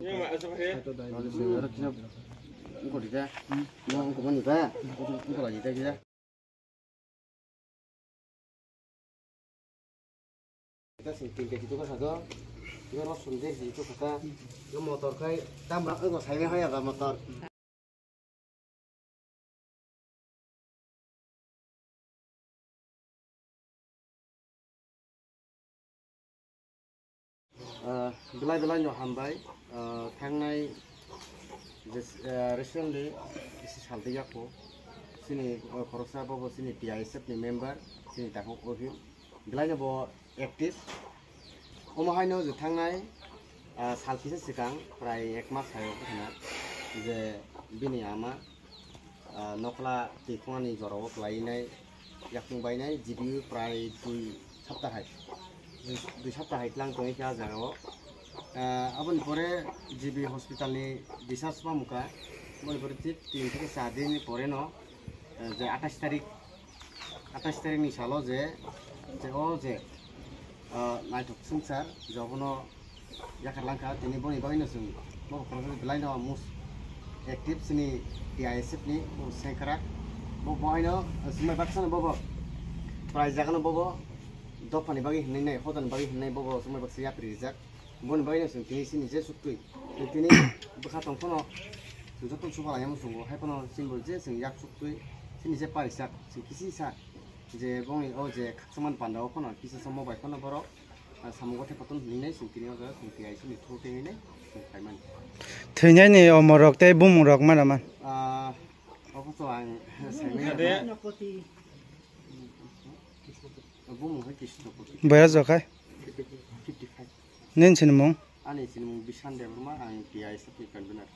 Kita sinting ke situ kan satu, kita harus suntik di situ kata, itu motor kayak, tambah enggak saya kayak apa motor. Belai nyo hambai, tangnai, recently isi salti aku, sini korsa bawa sini PISF ni member, sini takut ofim, belai nyo bawa aktif. Omahay no tangnai salkisa sikang prai ekmas hayo kana je bini ama nokla tikoni joro plainai yakung bainai jibi prai 2 saptah hai 2 saptah hai lang tong kya jagao abon pore jibi hospital ni disas pamuka mon pore 3 থেকে 4 दिन pore no je 28 tarik ni salo je naik sungsar jokono yakar langka tini boni bagino sung mo kalau belai no mus aktif sini PISF ni mo sengkara mo boino semai baksan bobo prize jagan bobo dopani bagi hinai hodan bagi hinai bobo semai baksa ya prizak boni bagino sung tini sini je sukui tini bekatong kono joton suba yang sung hai kono simbol je sung yak sukui sini je parisak sing kisi sa je boni je kaksaman pandao kono kisi sama baik kono boro samugote patun ninai singkini oga singki ai sini thote ninai singkaiman thainya ni omorok tai bumrok manaman okoso ang saimena de bum ho kishnopoti bayar jokai 55 nen sinmong ani sinmong bisan de berma ang PI sepi kan benar